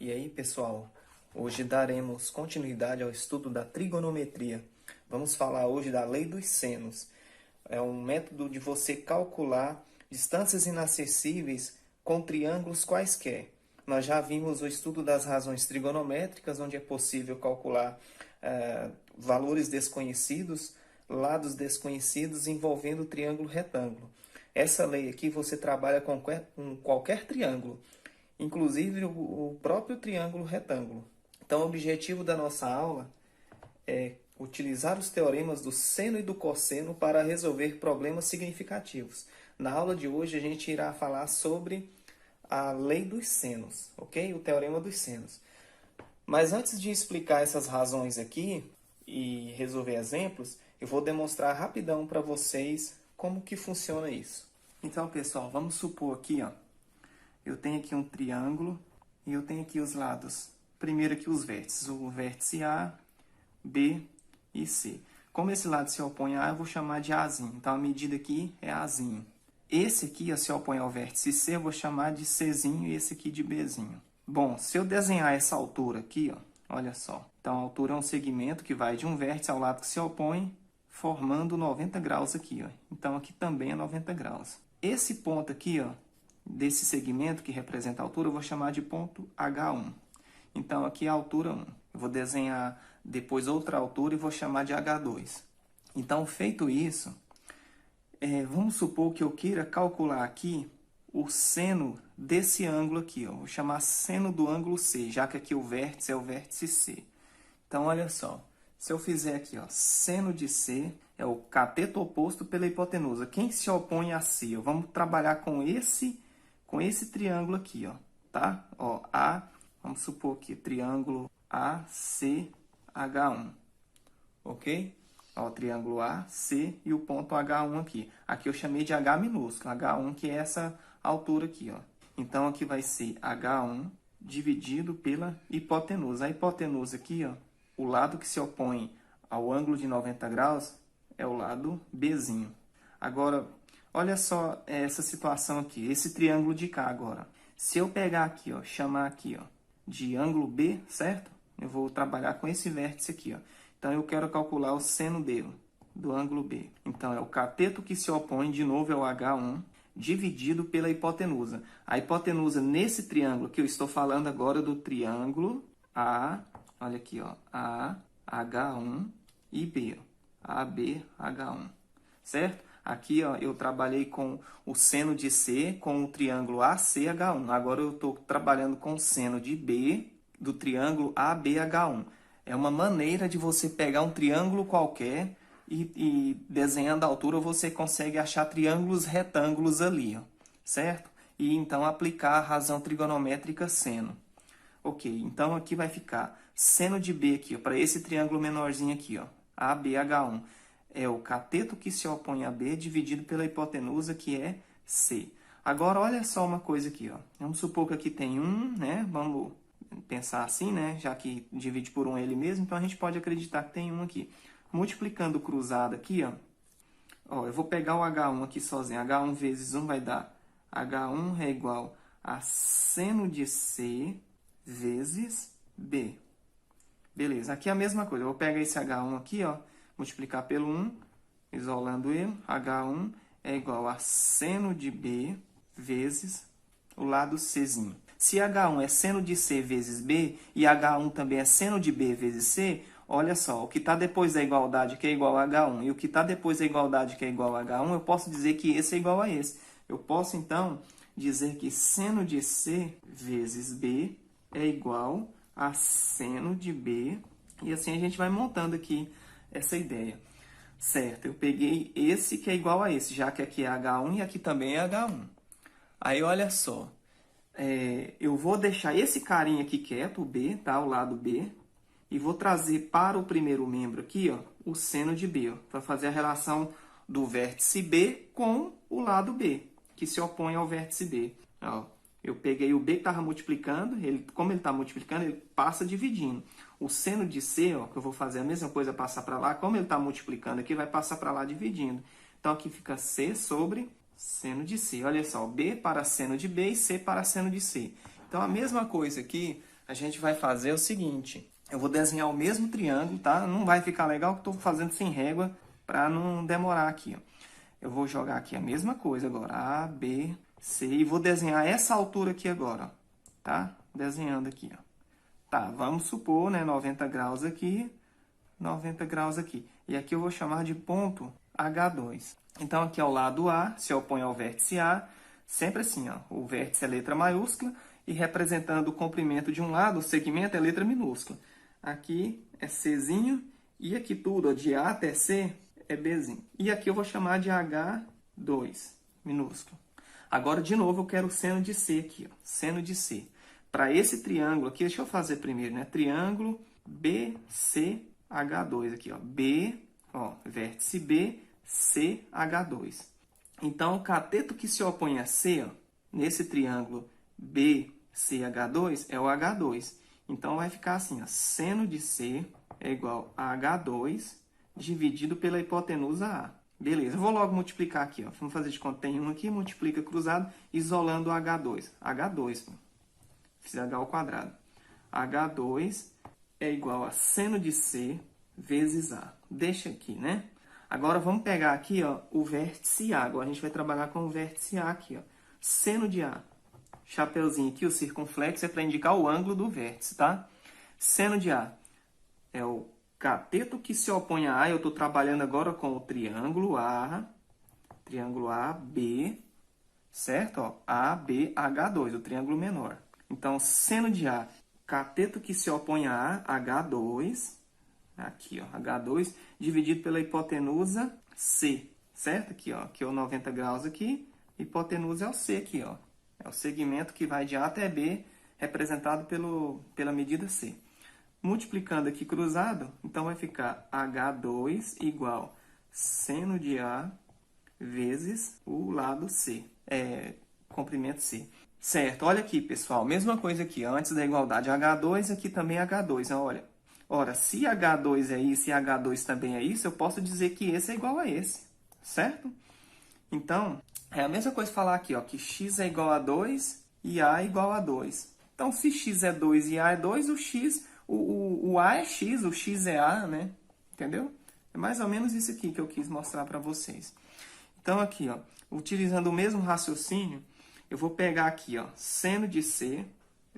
E aí, pessoal, hoje daremos continuidade ao estudo da trigonometria. Vamos falar hoje da lei dos senos. É um método de você calcular distâncias inacessíveis com triângulos quaisquer. Nós já vimos o estudo das razões trigonométricas, onde é possível calcular valores desconhecidos, lados desconhecidos envolvendo o triângulo retângulo. Essa lei aqui você trabalha com qualquer triângulo, inclusive o próprio triângulo retângulo. Então, o objetivo da nossa aula é utilizar os teoremas do seno e do cosseno para resolver problemas significativos. Na aula de hoje, a gente irá falar sobre a lei dos senos, ok? O teorema dos senos. Mas antes de explicar essas razões aqui e resolver exemplos, eu vou demonstrar rapidão para vocês como que funciona isso. Então, pessoal, vamos supor aqui, ó, eu tenho aqui um triângulo e eu tenho aqui os lados. Primeiro aqui os vértices, o vértice A, B e C. Como esse lado se opõe a A, eu vou chamar de Azinho. Então, a medida aqui é Azinho. Esse aqui, ó, se opõe ao vértice C, eu vou chamar de Czinho e esse aqui de Bzinho. Bom, se eu desenhar essa altura aqui, ó, olha só. Então, a altura é um segmento que vai de um vértice ao lado que se opõe, formando 90 graus aqui, ó. Então, aqui também é 90 graus. Esse ponto aqui, ó, desse segmento que representa a altura, eu vou chamar de ponto H1. Então, aqui é a altura 1. Eu vou desenhar depois outra altura e vou chamar de H2. Então, feito isso, vamos supor que eu queira calcular aqui o seno desse ângulo aqui, ó. Vou chamar seno do ângulo C, já que aqui o vértice é o vértice C. Então, olha só. Se eu fizer aqui, ó, seno de C é o cateto oposto pela hipotenusa. Quem se opõe a C? Vamos trabalhar com esse triângulo aqui, ó, tá? Ó, vamos supor que triângulo ACH1, ok? Ó, triângulo AC e o ponto H1 aqui. Aqui eu chamei de H minúsculo, H1 que é essa altura aqui, ó. Então, aqui vai ser H1 dividido pela hipotenusa. A hipotenusa aqui, ó, o lado que se opõe ao ângulo de 90 graus é o lado Bzinho. Agora, olha só essa situação aqui, esse triângulo de cá agora. Se eu pegar aqui, ó, chamar aqui, ó, de ângulo B, certo? Eu vou trabalhar com esse vértice aqui, ó. Então, eu quero calcular o seno dele, do ângulo B. Então, é o cateto que se opõe, de novo, é o H1, dividido pela hipotenusa. A hipotenusa nesse triângulo que eu estou falando agora do triângulo A, olha aqui, ó, A, H1 e B, ó, AB, H1, certo? Aqui, ó, eu trabalhei com o seno de C com o triângulo ACH1. Agora eu estou trabalhando com o seno de B do triângulo ABH1. É uma maneira de você pegar um triângulo qualquer e desenhando a altura você consegue achar triângulos retângulos ali, ó, certo? E então aplicar a razão trigonométrica seno. Ok, então aqui vai ficar seno de B aqui, para esse triângulo menorzinho aqui, ó, ABH1. É o cateto que se opõe a B dividido pela hipotenusa, que é C. Agora, olha só uma coisa aqui, ó. Vamos supor que aqui tem 1, né? Vamos pensar assim, né? Já que divide por 1 ele mesmo, então a gente pode acreditar que tem 1 aqui. Multiplicando o cruzado aqui, ó, eu vou pegar o H1 aqui sozinho. H1 vezes 1 vai dar H1 é igual a seno de C vezes B. Beleza, aqui é a mesma coisa. Eu vou pegar esse H1 aqui, ó, multiplicar pelo 1, isolando ele. H1 é igual a seno de B vezes o lado Czinho. Se H1 é seno de C vezes B e H1 também é seno de B vezes C, olha só, o que está depois da igualdade que é igual a H1 e o que está depois da igualdade que é igual a H1, eu posso dizer que esse é igual a esse. Eu posso, então, dizer que seno de C vezes B é igual a seno de B, e assim a gente vai montando aqui essa ideia. Certo, eu peguei esse que é igual a esse, já que aqui é H1 e aqui também é H1. Aí, olha só, eu vou deixar esse carinha aqui quieto, o B, tá? O lado B, e vou trazer para o primeiro membro aqui, ó, o seno de B, para fazer a relação do vértice B com o lado B, que se opõe ao vértice B. Ó, eu peguei o B que estava multiplicando, como ele está multiplicando, ele passa dividindo. O seno de C, ó, que eu vou fazer a mesma coisa, passar para lá, como ele está multiplicando aqui, vai passar para lá dividindo. Então, aqui fica C sobre seno de C. Olha só, B para seno de B e C para seno de C. Então, a mesma coisa aqui, a gente vai fazer o seguinte. Eu vou desenhar o mesmo triângulo, tá? Não vai ficar legal que eu tô fazendo sem régua para não demorar aqui, ó. Eu vou jogar aqui a mesma coisa agora. A, B, C. E vou desenhar essa altura aqui agora, ó. Tá? Desenhando aqui, ó. Tá, vamos supor, né? 90 graus aqui, 90 graus aqui. E aqui eu vou chamar de ponto H2. Então, aqui ao lado A, se opõe ao vértice A, sempre assim, ó. O vértice é letra maiúscula e representando o comprimento de um lado, o segmento é letra minúscula. Aqui é Czinho e aqui tudo, ó, de A até C, é Bzinho. E aqui eu vou chamar de H2, minúsculo. Agora, de novo, eu quero o seno de C aqui, ó. Seno de C. Para esse triângulo aqui, deixa eu fazer primeiro, né? Triângulo BCH2 aqui, ó. B, ó, vértice B, CH2. Então, o cateto que se opõe a C, ó, nesse triângulo BCH2, é o H2. Então, vai ficar assim, ó. Seno de C é igual a H2 dividido pela hipotenusa A. Beleza, eu vou logo multiplicar aqui, ó. Vamos fazer de conta, tem 1 aqui, multiplica cruzado, isolando o H2. H2, pô. Fiz H ao quadrado. H2 é igual a seno de C vezes A. Deixa aqui, né? Agora, vamos pegar aqui, ó, o vértice A. Agora, a gente vai trabalhar com o vértice A aqui, ó. Seno de A. Chapeuzinho aqui, o circunflexo, é para indicar o ângulo do vértice, tá? Seno de A é o cateto que se opõe a A. Eu estou trabalhando agora com o triângulo AB, certo? Ó, ABH2, o triângulo menor. Então, seno de A, cateto que se opõe a A, H2, aqui, ó, H2, dividido pela hipotenusa C, certo? Aqui, ó, aqui é o 90 graus aqui, hipotenusa é o C aqui, ó. É o segmento que vai de A até B, representado pela medida C. Multiplicando aqui cruzado, então vai ficar H2 igual seno de A vezes o lado C, comprimento C. Certo, olha aqui, pessoal, mesma coisa aqui, antes da igualdade H2, aqui também H2, olha. Ora, se H2 é isso e H2 também é isso, eu posso dizer que esse é igual a esse, certo? Então, é a mesma coisa falar aqui, ó, que x é igual a 2 e A é igual a 2. Então, se x é 2 e A é 2, o A é x, o x é A, né? Entendeu? É mais ou menos isso aqui que eu quis mostrar para vocês. Então, aqui, ó, utilizando o mesmo raciocínio, eu vou pegar aqui, ó, seno de C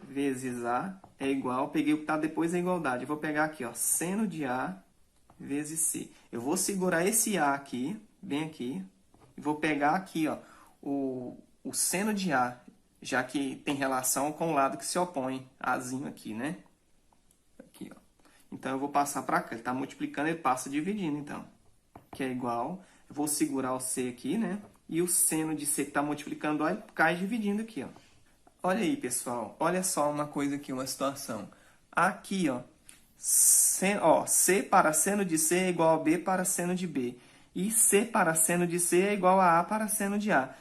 vezes A é igual, peguei o que está depois da igualdade. Eu vou pegar aqui, ó, seno de A vezes C. Eu vou segurar esse A aqui, bem aqui, e vou pegar aqui, ó, o seno de A, já que tem relação com o lado que se opõe, Azinho aqui, né? Aqui, ó. Então, eu vou passar para cá. Ele está multiplicando, ele passa dividindo, então. Que é igual, eu vou segurar o C aqui, né? E o seno de C que está multiplicando, ó, cai dividindo aqui, ó. Olha aí, pessoal. Olha só uma coisa aqui, uma situação. Aqui, ó, C para seno de C é igual a B para seno de B. E C para seno de C é igual a para seno de A.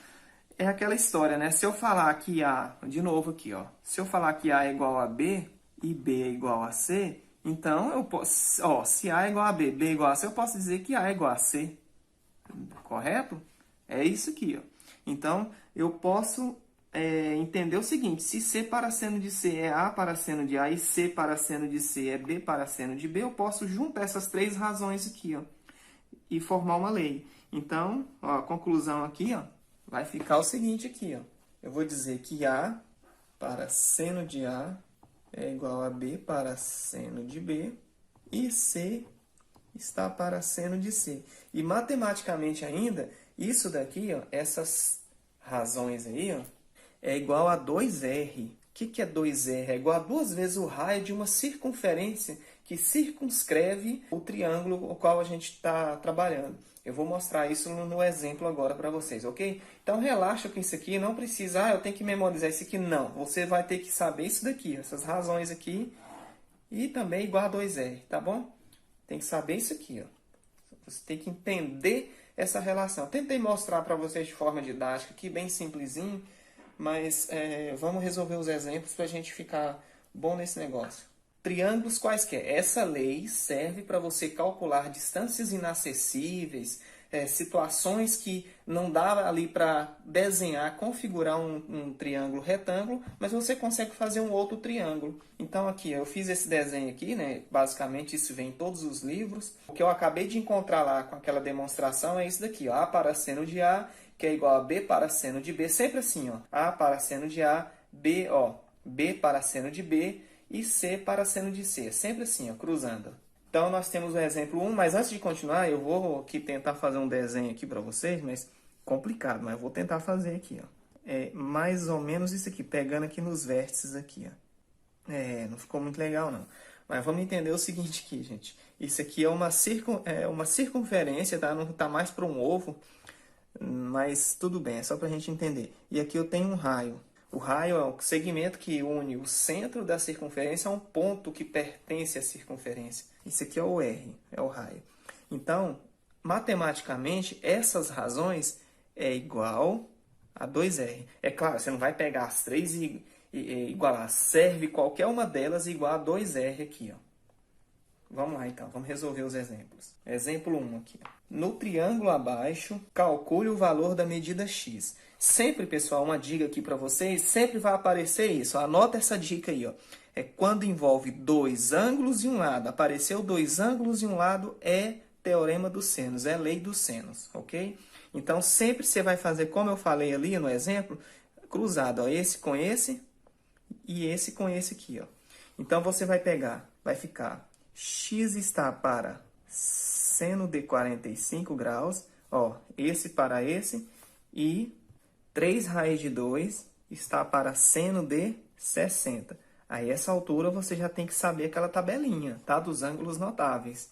É aquela história, né? Se eu falar que A, de novo aqui, ó. Se eu falar que A é igual a B e B é igual a C, então eu posso, ó, se A é igual a B, B é igual a C, eu posso dizer que A é igual a C. Correto? É isso aqui, ó. Então, eu posso entender o seguinte, se C para seno de C é A para seno de A e C para seno de C é B para seno de B, eu posso juntar essas três razões aqui, ó, e formar uma lei. Então, ó, a conclusão aqui, ó, vai ficar o seguinte aqui, ó. Eu vou dizer que A para seno de A é igual a B para seno de B e C está para seno de C. E matematicamente ainda, isso daqui, ó, essas razões aí, ó, é igual a 2R. O que é 2R? É igual a 2 vezes o raio de uma circunferência que circunscreve o triângulo o qual a gente está trabalhando. Eu vou mostrar isso no exemplo agora para vocês, ok? Então, relaxa com isso aqui, não precisa, eu tenho que memorizar isso aqui. Não, você vai ter que saber isso daqui, essas razões aqui, e também igual a 2R, tá bom? Tem que saber isso aqui, ó. Você tem que entender essa relação. Tentei mostrar para vocês de forma didática aqui, bem simplesinho, mas vamos resolver os exemplos para a gente ficar bom nesse negócio. Triângulos quaisquer. Essa lei serve para você calcular distâncias inacessíveis, situações que não dá ali para desenhar, configurar um triângulo retângulo, mas você consegue fazer um outro triângulo. Então aqui eu fiz esse desenho aqui, né? Basicamente isso vem em todos os livros. O que eu acabei de encontrar lá com aquela demonstração é isso daqui, ó, A para seno de A, que é igual a B para seno de B, sempre assim, ó, A para seno de A, B, ó, B para seno de B e C para seno de C, sempre assim, ó, cruzando. Então, nós temos o exemplo 1, mas antes de continuar, eu vou aqui tentar fazer um desenho aqui para vocês, mas complicado, mas eu vou tentar fazer aqui, ó. É mais ou menos isso aqui, pegando aqui nos vértices aqui, ó. Não ficou muito legal, não. Mas vamos entender o seguinte aqui, gente. Isso aqui é uma circunferência, tá? Não tá mais para um ovo, mas tudo bem, é só para a gente entender. E aqui eu tenho um raio. O raio é o segmento que une o centro da circunferência a um ponto que pertence à circunferência. Isso aqui é o R, é o raio. Então, matematicamente, essas razões é igual a 2R. É claro, você não vai pegar as três e igualar. Serve qualquer uma delas igual a 2R aqui, ó. Vamos lá, então. Vamos resolver os exemplos. Exemplo 1 aqui. No triângulo abaixo, calcule o valor da medida x. Sempre, pessoal, uma dica aqui para vocês, sempre vai aparecer isso. Anota essa dica aí, ó. É quando envolve dois ângulos e um lado. Apareceu dois ângulos e um lado, é teorema dos senos, é lei dos senos, ok? Então, sempre você vai fazer, como eu falei ali no exemplo, cruzado, ó, esse com esse e esse com esse aqui, ó. Então, você vai pegar, vai ficar x está para seno de 45 graus, ó, esse para esse, e 3 raiz de 2 está para seno de 60. Aí, essa altura, você já tem que saber aquela tabelinha, tá? Dos ângulos notáveis.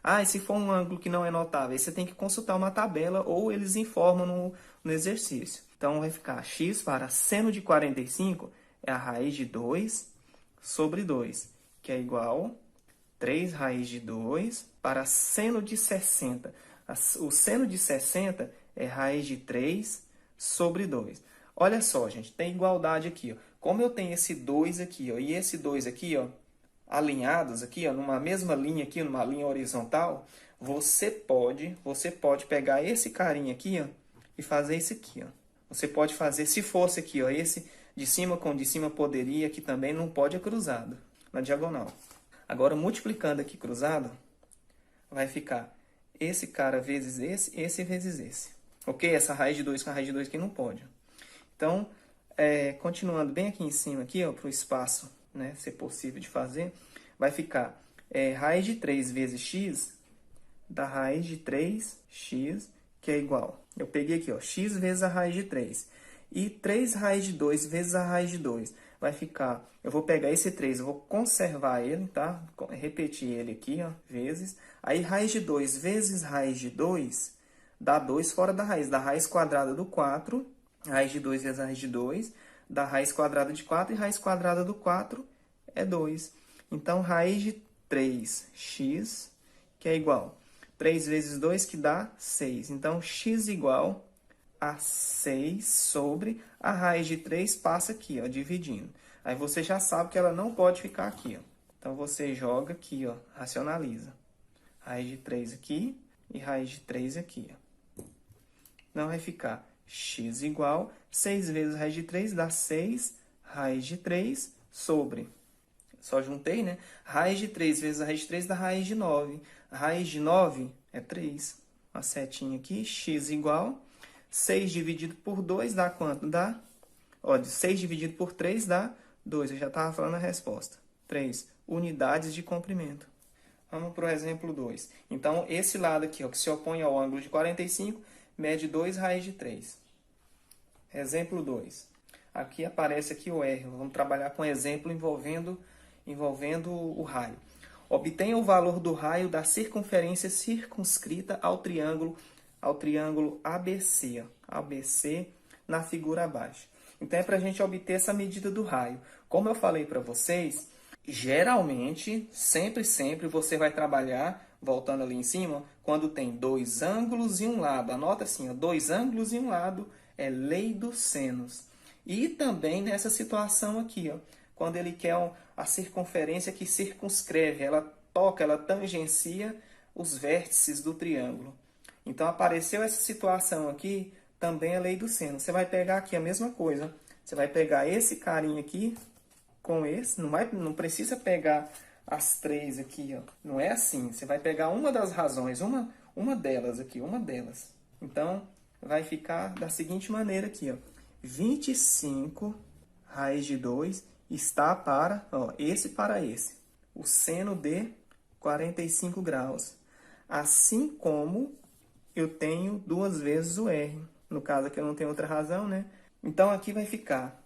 Ah, e se for um ângulo que não é notável, aí você tem que consultar uma tabela ou eles informam no exercício. Então, vai ficar x para seno de 45 é a raiz de 2 sobre 2, que é igual 3 raiz de 2 para seno de 60. O seno de 60 é raiz de 3 sobre 2. Olha só, gente, tem igualdade aqui, ó. Como eu tenho esse 2 aqui, ó, e esse 2 aqui, ó, alinhados aqui, ó, numa mesma linha aqui, numa linha horizontal, você pode pegar esse carinha aqui, ó, e fazer isso aqui, ó. Você pode fazer, se fosse aqui, ó, esse de cima com de cima poderia, que também não pode é cruzado, na diagonal. Agora, multiplicando aqui cruzado, vai ficar esse cara vezes esse vezes esse. Ok? Essa raiz de 2 com a raiz de 2 aqui não pode. Então, continuando bem aqui em cima, aqui, para o espaço, né, ser possível de fazer, vai ficar raiz de 3 vezes x da raiz de 3x, que é igual. Eu peguei aqui, ó, x vezes a raiz de 3. E 3 raiz de 2 vezes a raiz de 2. Vai ficar, eu vou pegar esse 3, eu vou conservar ele, tá? Repetir ele aqui, ó, vezes. Aí, raiz de 2 vezes raiz de 2 dá 2 fora da raiz quadrada do 4. Raiz de 2 vezes a raiz de 2 dá raiz quadrada de 4. E raiz quadrada do 4 é 2. Então, raiz de 3x, que é igual 3 vezes 2, que dá 6. Então, x igual a 6 sobre a raiz de 3 passa aqui, ó, dividindo. Aí você já sabe que ela não pode ficar aqui, ó. Então, você joga aqui, ó, racionaliza. Raiz de 3 aqui e raiz de 3 aqui, ó. Então, vai ficar x igual 6 vezes raiz de 3 dá 6 raiz de 3 sobre... Só juntei, né? Raiz de 3 vezes a raiz de 3 dá raiz de 9. Raiz de 9 é 3. Uma setinha aqui, x igual... 6 dividido por 2 dá quanto? Dá, ó, 6 dividido por 3 dá 2. Eu já estava falando a resposta. 3 unidades de comprimento. Vamos para o exemplo 2. Então, esse lado aqui, ó, que se opõe ao ângulo de 45, mede 2 raiz de 3. Exemplo 2. Aqui aparece aqui o R. Vamos trabalhar com exemplo envolvendo o raio. Obtenha o valor do raio da circunferência circunscrita ao triângulo ABC, ABC na figura abaixo. Então, é para a gente obter essa medida do raio. Como eu falei para vocês, geralmente, sempre você vai trabalhar, voltando ali em cima, quando tem dois ângulos e um lado. Anota assim, ó, dois ângulos e um lado é lei dos senos. E também nessa situação aqui, ó, quando ele quer a circunferência que circunscreve, ela toca, ela tangencia os vértices do triângulo. Então, apareceu essa situação aqui, também é lei do seno. Você vai pegar aqui a mesma coisa. Você vai pegar esse carinha aqui com esse. Não precisa pegar as três aqui, ó. Não é assim. Você vai pegar uma das razões, uma delas aqui, uma delas. Então, vai ficar da seguinte maneira aqui, ó. 25 raiz de 2 está para, ó, esse para esse. O seno de 45 graus. Assim como eu tenho duas vezes o R. No caso aqui eu não tenho outra razão, né? Então aqui vai ficar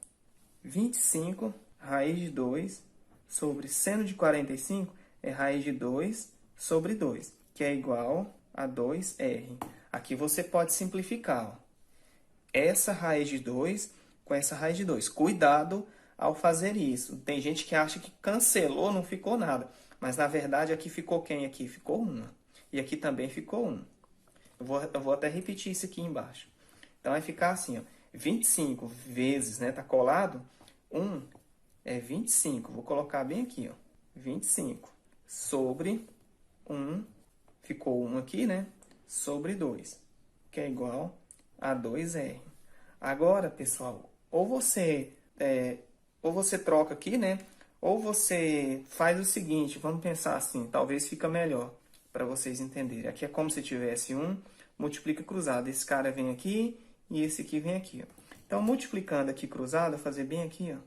25 raiz de 2 sobre seno de 45 é raiz de 2 sobre 2, que é igual a 2R. Aqui você pode simplificar, ó. Essa raiz de 2 com essa raiz de 2. Cuidado ao fazer isso. Tem gente que acha que cancelou, não ficou nada. Mas, na verdade, aqui ficou quem? Aqui ficou 1. E aqui também ficou 1. Eu vou até repetir isso aqui embaixo. Então, vai ficar assim, ó. 25 vezes, né? Tá colado? 1 é 25. Vou colocar bem aqui, ó. 25 sobre 1. Ficou 1 aqui, né? Sobre 2. Que é igual a 2R. Agora, pessoal, ou você troca aqui, né? Ou você faz o seguinte, vamos pensar assim, talvez fica melhor para vocês entenderem. Aqui é como se tivesse 1, multiplica cruzado. Esse cara vem aqui e esse aqui vem aqui, ó. Então, multiplicando aqui cruzado, fazer bem aqui, ó.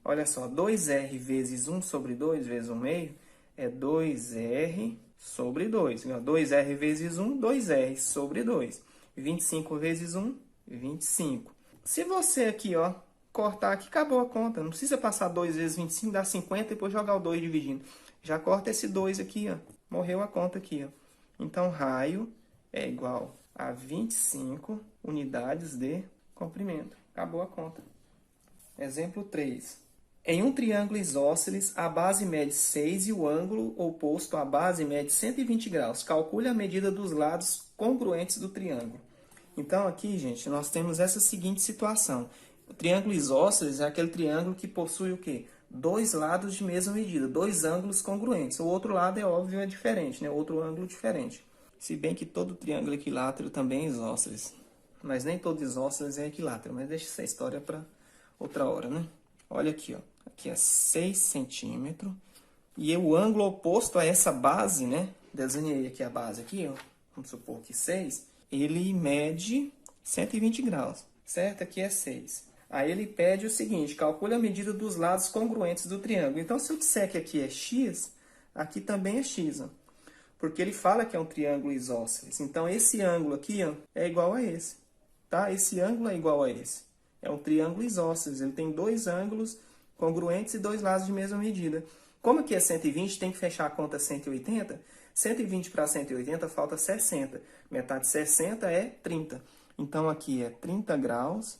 Olha só, 2R vezes 1 sobre 2 vezes 1 meio é 2R sobre 2. 2R vezes 1, 2R sobre 2. 25 vezes 1, 25. Se você aqui, ó, cortar aqui, acabou a conta. Não precisa passar 2 vezes 25, dá 50 e depois jogar o 2 dividindo. Já corta esse 2 aqui, ó. Morreu a conta aqui, ó. Então, raio é igual a 25 unidades de comprimento. Acabou a conta. Exemplo 3. Em um triângulo isósceles, a base mede 6 e o ângulo oposto à base mede 120 graus. Calcule a medida dos lados congruentes do triângulo. Então, aqui, gente, nós temos essa seguinte situação. O triângulo isósceles é aquele triângulo que possui o quê? Dois lados de mesma medida, dois ângulos congruentes. O outro lado, é óbvio, é diferente, né? Outro ângulo diferente. Se bem que todo triângulo equilátero também é isósceles. Mas nem todo isósceles é equilátero. Mas deixa essa história para outra hora, né? Olha aqui, ó. Aqui é 6 centímetros. E o ângulo oposto a essa base, né? Desenhei aqui a base aqui, ó. Vamos supor que 6. Ele mede 120 graus, certo? Aqui é 6. Aí ele pede o seguinte, calcule a medida dos lados congruentes do triângulo. Então, se eu disser que aqui é x, aqui também é x, ó. Porque ele fala que é um triângulo isósceles. Então, esse ângulo aqui, ó, é igual a esse, tá? Esse ângulo é igual a esse. É um triângulo isósceles. Ele tem dois ângulos congruentes e dois lados de mesma medida. Como aqui é 120, tem que fechar a conta 180. 120 para 180 falta 60. Metade de 60 é 30. Então, aqui é 30 graus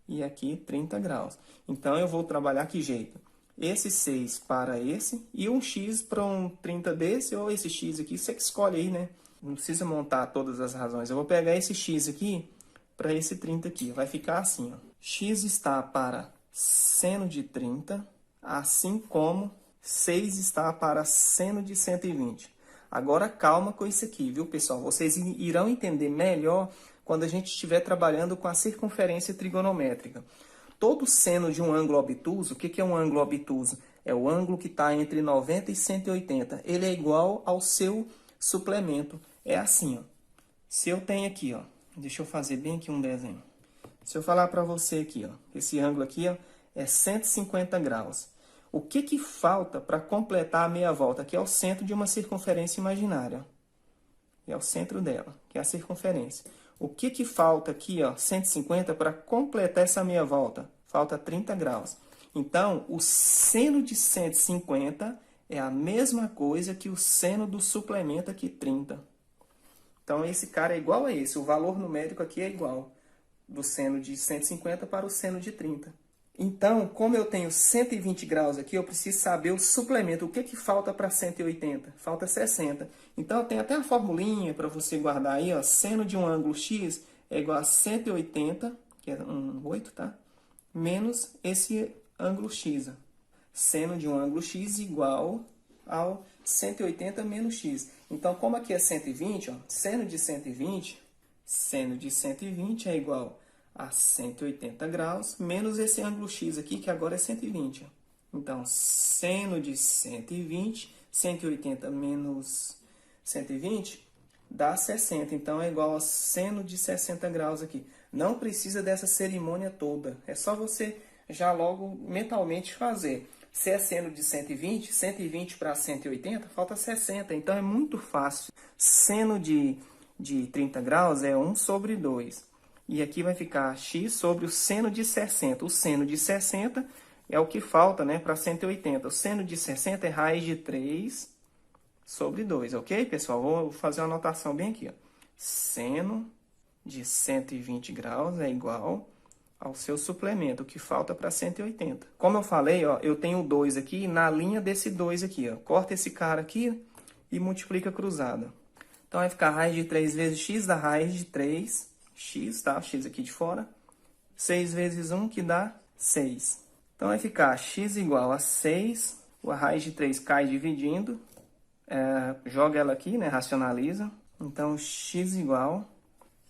e aqui 30 graus. Então, eu vou trabalhar que jeito? Esse 6 para esse e um x para um 30 desse, ou esse x aqui, você que escolhe aí, né? Não precisa montar todas as razões. Eu vou pegar esse x aqui para esse 30 aqui. Vai ficar assim, ó. X está para seno de 30, assim como 6 está para seno de 120. Agora, calma com isso aqui, viu, pessoal? Vocês irão entender melhor quando a gente estiver trabalhando com a circunferência trigonométrica. Todo seno de um ângulo obtuso, o que é um ângulo obtuso? É o ângulo que está entre 90 e 180. Ele é igual ao seu suplemento. É assim, ó. Se eu tenho aqui, ó, deixa eu fazer bem aqui um desenho. Se eu falar para você aqui, ó, esse ângulo aqui, ó, é 150 graus. O que falta para completar a meia volta? Que é o centro de uma circunferência imaginária. É o centro dela, que é a circunferência. O que falta aqui, ó, 150, para completar essa meia volta? Falta 30 graus. Então, o seno de 150 é a mesma coisa que o seno do suplemento aqui, 30. Então, esse cara é igual a esse. O valor numérico aqui é igual do seno de 150 para o seno de 30. Então, como eu tenho 120 graus aqui, eu preciso saber o suplemento. O que falta para 180? Falta 60. Então, tem até a formulinha para você guardar aí, ó. Seno de um ângulo x é igual a 180, que é 8, tá? Menos esse ângulo x. Ó. Seno de um ângulo x igual ao 180 menos x. Então, como aqui é 120, ó, seno de 120 é igual a 180 graus, menos esse ângulo x aqui, que agora é 120. Ó. Então, seno de 120, 180 menos 120, dá 60. Então, é igual a seno de 60 graus aqui. Não precisa dessa cerimônia toda. É só você já logo mentalmente fazer. Se é seno de 120, 120 para 180, falta 60. Então, é muito fácil. Seno de 30 graus é 1 sobre 2. E aqui vai ficar x sobre o seno de 60. O seno de 60 é o que falta, né, para 180. O seno de 60 é raiz de 3 sobre 2, ok, pessoal? Vou fazer uma anotação bem aqui. Ó. Seno de 120 graus é igual ao seu suplemento, o que falta para 180. Como eu falei, ó, eu tenho 2 aqui na linha desse 2 aqui. Ó. Corta esse cara aqui e multiplica cruzada. Então, vai ficar raiz de 3 vezes x dá raiz de 3x, tá? X aqui de fora. 6 vezes 1, que dá 6. Então, vai ficar x igual a 6. A raiz de 3 cai dividindo. Joga ela aqui, né? Racionaliza. Então, x igual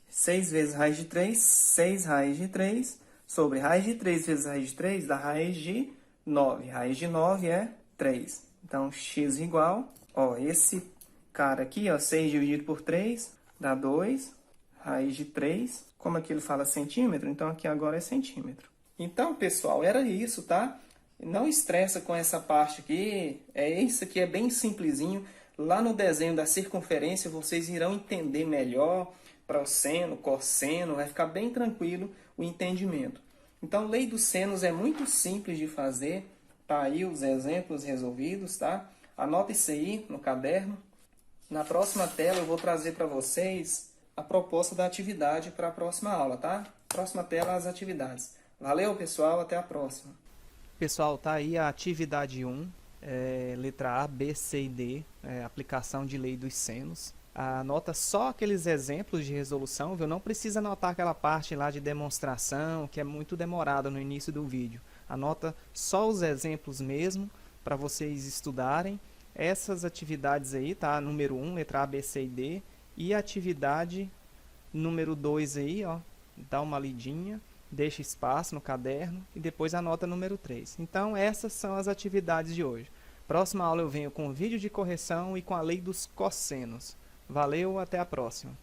6 vezes raiz de 3, 6 raiz de 3, sobre raiz de 3 vezes raiz de 3, dá raiz de 9. Raiz de 9 é 3. Então, x igual, ó, esse cara aqui, ó, 6 dividido por 3, dá 2. Raiz de 3, como aqui ele fala centímetro, então aqui agora é centímetro. Então, pessoal, era isso, tá? Não estressa com essa parte aqui, isso aqui é bem simplesinho. Lá no desenho da circunferência, vocês irão entender melhor para o seno, cosseno, vai ficar bem tranquilo o entendimento. Então, lei dos senos é muito simples de fazer, tá aí os exemplos resolvidos, tá? Anota isso aí no caderno. Na próxima tela eu vou trazer para vocês a proposta da atividade para a próxima aula, tá? Próxima tela, as atividades. Valeu, pessoal, até a próxima. Pessoal, tá aí a atividade 1, letra A, B, C e D, aplicação de lei dos senos. Anota só aqueles exemplos de resolução, viu? Não precisa anotar aquela parte lá de demonstração, que é muito demorada no início do vídeo. Anota só os exemplos mesmo, para vocês estudarem. Essas atividades aí, tá? Número 1, letra A, B, C e D. E a atividade número 2 aí, ó. Dá uma lidinha, deixa espaço no caderno e depois anota número 3. Então, essas são as atividades de hoje. Próxima aula eu venho com vídeo de correção e com a lei dos cossenos. Valeu, até a próxima.